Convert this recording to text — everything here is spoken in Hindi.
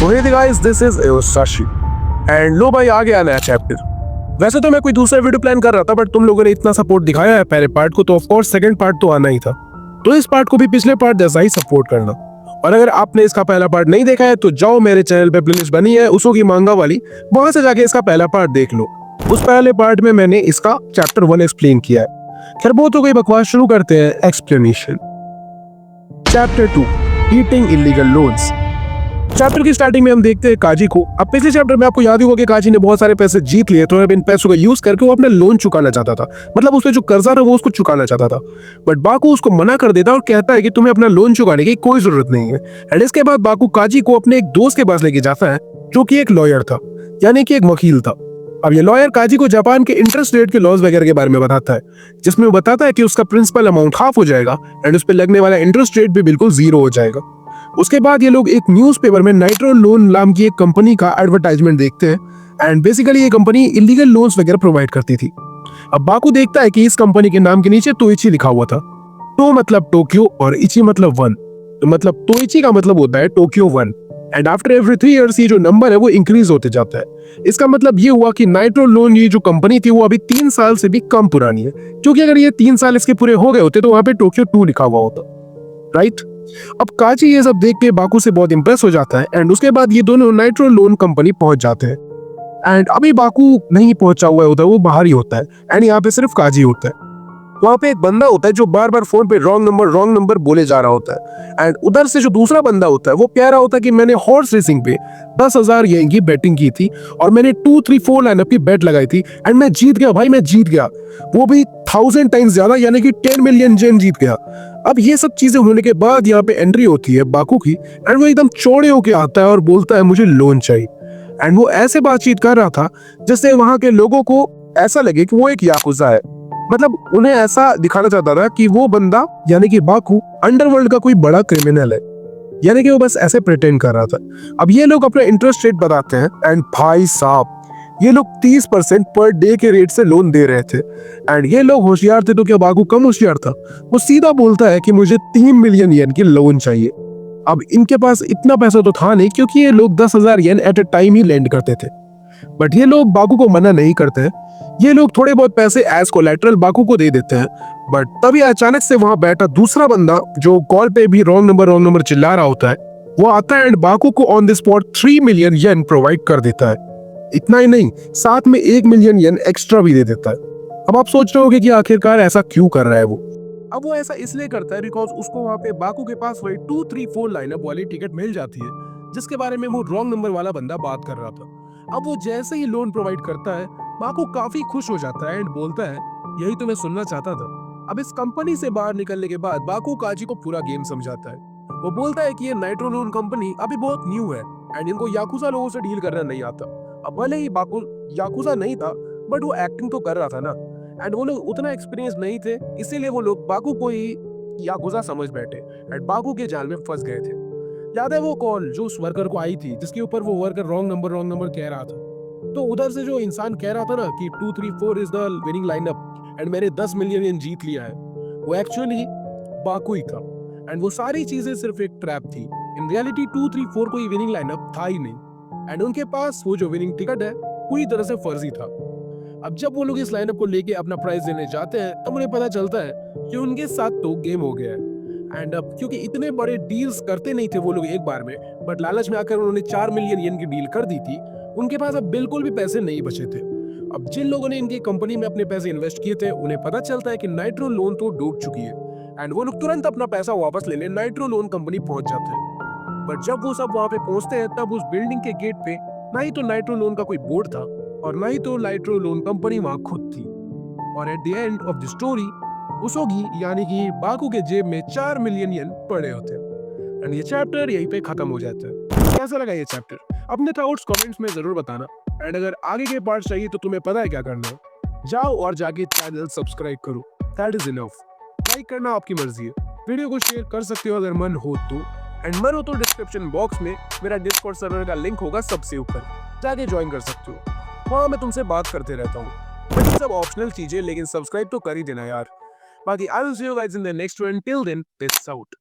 So hey guys, this is Sashi and लो भाई, आ गया नया चैप्टर। वैसे तो मैं कोई दूसरा वीडियो प्लान कर रहा था, बट तुम लोगों ने इतना सपोर्ट दिखाया है पहले पार्ट को, तो ऑफ कोर्स सेकंड पार्ट तो आना ही था। तो इस पार्ट को भी पिछले पार्ट जैसा ही सपोर्ट करना। और अगर आपने इसका पहला पार्ट नहीं देखा है तो जाओ, मेरे चैनल पे प्लेलिस्ट बनी है उसो की मांगा वाली, वहां से जाके इसका पहला पार्ट देख लो। उस पहले पार्ट में मैंने इसका चैप्टर 1 एक्सप्लेन किया है। खैर वो तो कोई बकवास, शुरू करते हैं explanation. Chapter 2, eating illegal loans. Chapter की स्टार्टिंग में हम देखते हैं काजी को। अब पिछले चैप्टर में आपको याद ही होगा कि काजी ने बहुत सारे पैसे जीत लिए, तो अब इन पैसों का यूज करके वो अपना लोन चुकाना चाहता था। मतलब उसमें जो कर्जा था वो उसको चुकाना चाहता था, बट बाकू उसको मना कर देता और कहता है कि तुम्हें अपना लोन चुकाने की कोई जरूरत नहीं है। एंड इसके बाद बाकू काजी को अपने एक दोस्त के पास लेके जाता है, जो कि एक लॉयर था, यानी कि एक वकील था। अब ये लॉयर काजी को जापान के इंटरेस्ट रेट के लॉज वगैरह के बारे में बताता है, जिसमें वो बताता है कि उसका प्रिंसिपल अमाउंट हाफ हो जाएगा एंड उस पर लगने वाला इंटरेस्ट रेट भी बिल्कुल 0 हो जाएगा। उसके बाद ये लोग एक न्यूज़पेपर में नाइट्रो लोन नाम की एक कंपनी का एडवर्टाइजमेंट देखते हैं एंड बेसिकली ये कंपनी इलीगल लोन्स वगैरह प्रोवाइड करती थी। अब बाकू देखता है कि इस कंपनी के नाम के नीचे तोइची लिखा हुआ था। तो मतलब टोक्यो और इची मतलब 1। तो मतलब तोइची का मतलब होता है Tokyo 1 and after every 3 years ये जो नंबर है वो इंक्रीज होते जाता है। इसका मतलब ये हुआ कि नाइट्रो लोन ये जो कंपनी थी वो अभी 3 साल से भी कम पुरानी है, क्योंकि अगर ये 3 साल इसके पूरे हो गए होते तो वहां पे टोक्यो 2 लिखा हुआ होता, राइट। अब काजी ये सब देख के बाकू से बहुत इंप्रेस हो जाता है एंड उसके बाद ये दोनों नाइट्रो लोन कंपनी पहुंच जाते हैं। एंड अभी बाकू नहीं पहुंचा हुआ होता है, वो बाहर ही होता है एंड यहाँ पे सिर्फ काजी होता है। वहां पे एक बंदा होता है जो बार बार फोन पे रॉन्ग नंबर बोले जा रहा होता है एंड उधर से जो दूसरा बंदा होता है वो कह रहा होता है कि मैंने हॉर्स रेसिंग पे 10,000 येन की बेटिंग की थी और मैंने 2, 3, 4 लाइनअप की बेट लगाई थी एंड मैं जीत गया भाई, मैं जीत गया, वो भी 1000 टाइम्स ज्यादा, यानी कि 10 मिलियन येन जीत गया। अब ये सब चीजें होने के बाद यहाँ पे एंट्री होती है बाकू की एंड वो एकदम चौड़े होके आता है और बोलता है मुझे लोन चाहिए। एंड वो ऐसे बातचीत कर रहा था जिससे वहां के लोगों को ऐसा लगे कि वो एक याकुजा है। मतलब उन्हें ऐसा दिखाना चाहता था कि वो बंदा यानी कि बाकू अंडरवर्ल्ड का कोई बड़ा क्रिमिनल है, यानी कि वो बस ऐसे प्रिटेंड कर रहा था। अब ये लोग अपना इंटरेस्ट रेट बताते हैं एंड भाई साहब ये लोग 30% पर डे के रेट से लोन दे रहे थे। एंड ये लोग होशियार थे तो क्या बाकू कम होशियार था? वो सीधा बोलता है कि मुझे 3 मिलियन येन की लोन चाहिए। अब इनके पास इतना पैसा तो था नहीं, क्योंकि ये लोग 10,000 येन एट अ टाइम ही लैंड करते थे, बट ये लोग बाकू को मना नहीं करते। ये लोग थोड़े बहुत पैसे एज कोलैटरल बाकू को दे देते हैं। बट तभी अचानक से वहां बैठा दूसरा बंदा जो कॉल पे भी रॉन्ग नंबर चिल्ला रहा होता है, वो आता है एंड बाकू को on the spot 3 million yen provide कर देता है। इतना ही नहीं, साथ में 1 मिलियन येन एक्स्ट्रा भी दे देता है। अब आप सोच रहे होगे कि आखिरकार ऐसा क्यों कर रहा है वो? अब वो ऐसा इसलिए करता है बिकॉज उसको वहां पे बाकू के पास वही 2, 3, 4 लाइनअप वाली टिकट मिल जाती है, जिसके बारे में वो रॉन्ग नंबर वाला बंदा बात कर रहा था। अब वो जैसे ही लोन प्रोवाइड करता है, बाकू काफी खुश हो जाता है एंड बोलता है यही तो मैं सुनना चाहता था। अब इस कंपनी से बाहर निकलने के बाद बाकू काजी को पूरा गेम समझाता है। वो बोलता है कि ये नाइट्रो लोन कंपनी अभी बहुत न्यू है एंड इनको याकुजा लोगों से डील करना नहीं आता। अब भले ही बाकू याकुजा नहीं था, बट वो एक्टिंग तो कर रहा था ना, एंड वो लोग उतना एक्सपीरियंस नहीं थे, इसीलिए वो लोग बाकू को ही याकुजा समझ बैठे एंड बाकू के जाल में फंस गए थे। याद है वो कॉल जो उस वर्कर को आई थी जिसके ऊपर वो वर्कर रॉन्ग नंबर कह रहा था? तो उधर से जो इंसान कह रहा था ना कि 2, 3, 4 is the winning lineup and मैंने 10 मिलियन येन जीत लिया है, वो एक्चुअली बाकू ही था एंड वो सारी चीजें सिर्फ एक ट्रैप थी। इन रियलिटी 2, 3, 4 कोई विनिंग लाइनअप था ही नहीं एंड उनके पास वो जो विनिंग टिकट है पूरी तरह से फर्जी था। अब जब वो लोग इस लाइनअप को लेके अपना प्राइज देने जाते हैं तब उन्हें पता चलता है कि उनके साथ तो गेम हो गया है। एंड अब क्योंकि इतने बड़े डील्स करते नहीं थे वो लोग एक बार में, बट लालच में आकर उन्होंने 4 मिलियन येन की डील कर दी थी, उनके पास अब बिल्कुल भी पैसे नहीं बचे थे। अब जिन लोगों ने इनकी कंपनी में अपने पैसे इन्वेस्ट किए थे उन्हें पता चलता है कि नाइट्रो लोन तो डूब चुकी है एंड वो लोग तुरंत अपना पैसा वापस लेने नाइट्रो लोन कंपनी पहुंच जाते हैं। बट जब वो सब वहां पे पहुंचते हैं तब उस बिल्डिंग के गेट पे ना ही तो नाइट्रो लोन का कोई बोर्ड था और ना ही तो नाइट्रो लोन कंपनी वहां खुद थी। और at the end of the story उसोगी यानी कि बाकू के जेब में 4 मिलियन येन पड़े होते हैं एंड ये चैप्टर यहीं पे खत्म हो जाता है। कैसा लगा ये चैप्टर? अपने थॉट्स कमेंट्स में जरूर बताना एंड अगर आगे के पार्ट चाहिए तो तुम्हें पता है क्या करना है, जाओ और जाके चैनल सब्सक्राइब करो, दैट इज इनफ। लाइक करना आपकी मर्जी है, वीडियो को शेयर कर सकते हो अगर मन हो तो, एंड मन हो तो डिस्क्रिप्शन बॉक्स में मेरा डिस्कॉर्ड सर्वर का लिंक होगा सबसे ऊपर, जाके ज्वाइन कर सकते हो। वहाँ मैं तुमसे बात करते रहता हूँ, बट ये सब ऑप्शनल चीजें, लेकिन सब्सक्राइब तो कर ही देना यार। बाकी I will see you guys in the next one, till then peace out.